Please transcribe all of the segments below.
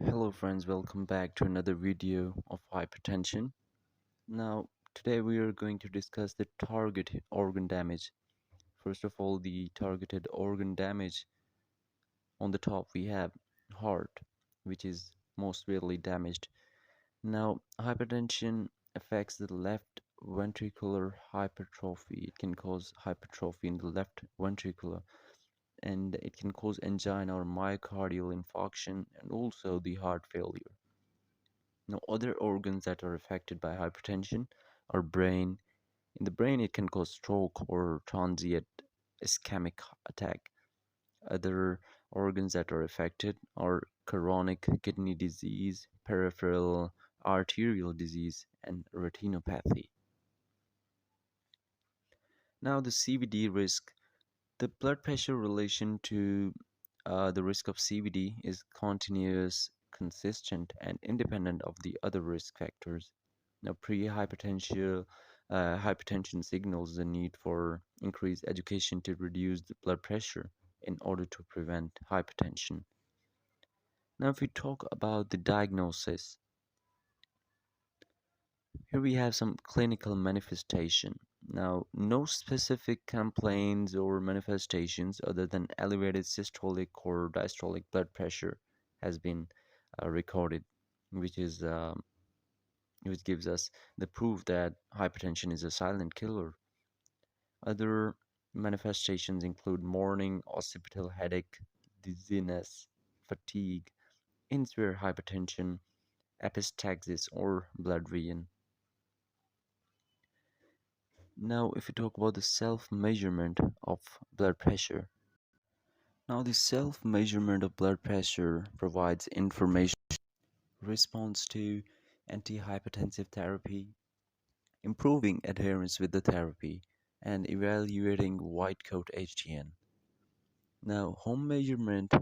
Hello friends, welcome back to another video of hypertension. Now, today we are going to discuss the target organ damage. First of all, the targeted organ damage. On the top we have heart, which is most rarely damaged. Now, hypertension affects the left ventricular hypertrophy. It can cause hypertrophy in the left ventricular, and it can cause angina or myocardial infarction and also the heart failure. Now, other organs that are affected by hypertension are brain. In the brain, it can cause stroke or transient ischemic attack. Other organs that are affected are chronic kidney disease, peripheral arterial disease, and retinopathy. Now, the CVD risk. The blood pressure relation to the risk of CVD is continuous, consistent, and independent of the other risk factors. Now, hypertension signals the need for increased education to reduce the blood pressure in order to prevent hypertension. Now, if we talk about the diagnosis, here we have some clinical manifestation. Now, no specific complaints or manifestations other than elevated systolic or diastolic blood pressure has been recorded, which is which gives us the proof that hypertension is a silent killer. Other manifestations include morning occipital headache, dizziness, fatigue, in severe hypertension, epistaxis, or blood region. Now, if we talk about the self-measurement of blood pressure. Now, the self-measurement of blood pressure provides information response to antihypertensive therapy, improving adherence with the therapy, and evaluating white coat HTN. Now, home measurement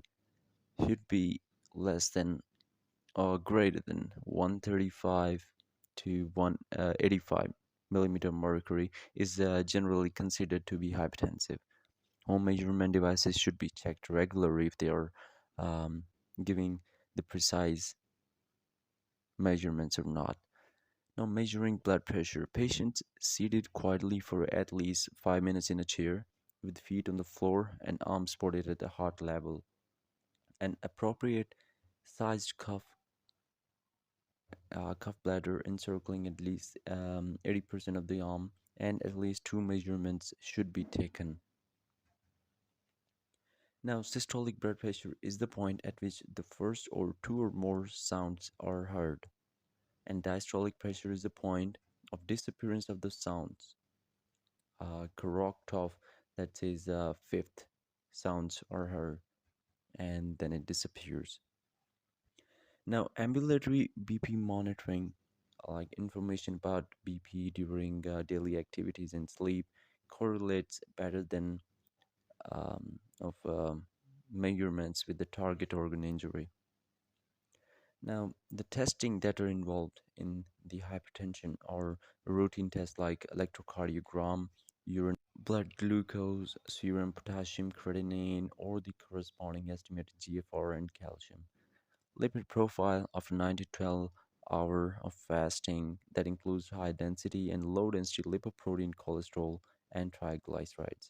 should be less than or greater than 135 to 185 millimeter mercury is generally considered to be hypertensive. Home measurement devices should be checked regularly if they are um, giving the precise measurements or not. Now, measuring blood pressure. Patients seated quietly for at least 5 minutes in a chair with feet on the floor and arms supported at the heart level. An appropriate sized cuff bladder encircling at least 80% of the arm, and at least two measurements should be taken. Now, systolic blood pressure is the point at which the first or two or more sounds are heard, and diastolic pressure is the point of disappearance of the sounds. Korokov, that says fifth sounds are heard, and then it disappears. Now, ambulatory BP monitoring, like information about BP during daily activities and sleep, correlates better than of measurements with the target organ injury. Now, the testing that are involved in the hypertension are routine tests like electrocardiogram, urine, blood glucose, serum potassium, creatinine, or the corresponding estimated GFR and calcium. Lipid profile after 9 to 12 hour of fasting that includes high density and low density lipoprotein, cholesterol, and triglycerides.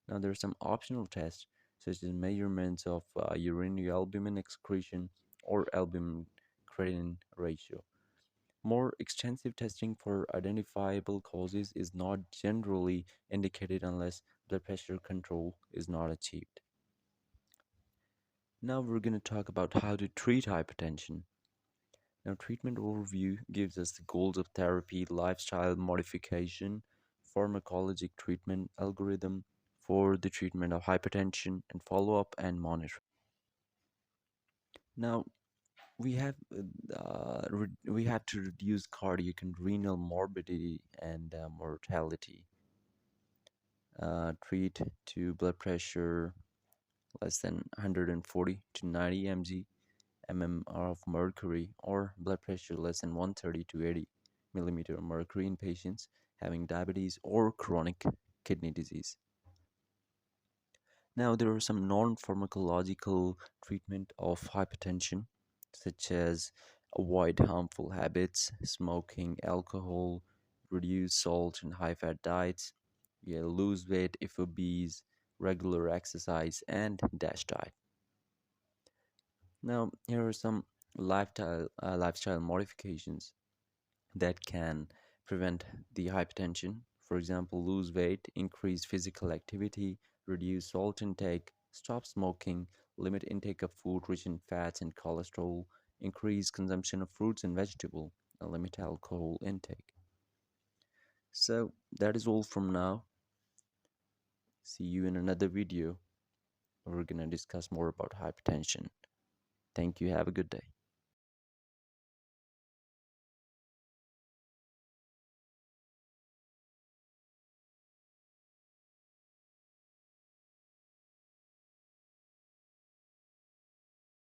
Now, there are some optional tests such as measurements of urinary albumin excretion or albumin creatinine ratio. More extensive testing for identifiable causes is not generally indicated unless blood pressure control is not achieved. Now we're going to talk about how to treat hypertension. Now, treatment overview gives us the goals of therapy, lifestyle modification, pharmacological treatment algorithm for the treatment of hypertension, and follow-up and monitoring. Now, we have to reduce cardiac and renal morbidity and mortality. Treat to blood pressure less than 140 to 90 mmHg of mercury, or blood pressure less than 130 to 80 millimeter of mercury in patients having diabetes or chronic kidney disease. Now, there are some non-pharmacological treatment of hypertension. such as avoid harmful habits, smoking, alcohol, reduce salt and high fat diets, yeah, lose weight if obese, regular exercise, and dash diet. Now, here are some lifestyle modifications that can prevent the hypertension. For example, lose weight, increase physical activity, reduce salt intake, stop smoking, limit intake of food rich in fats and cholesterol, increase consumption of fruits and vegetables, and limit alcohol intake. So that is all from now. See you in another video where we're going to discuss more about hypertension. Thank you. Have a good day.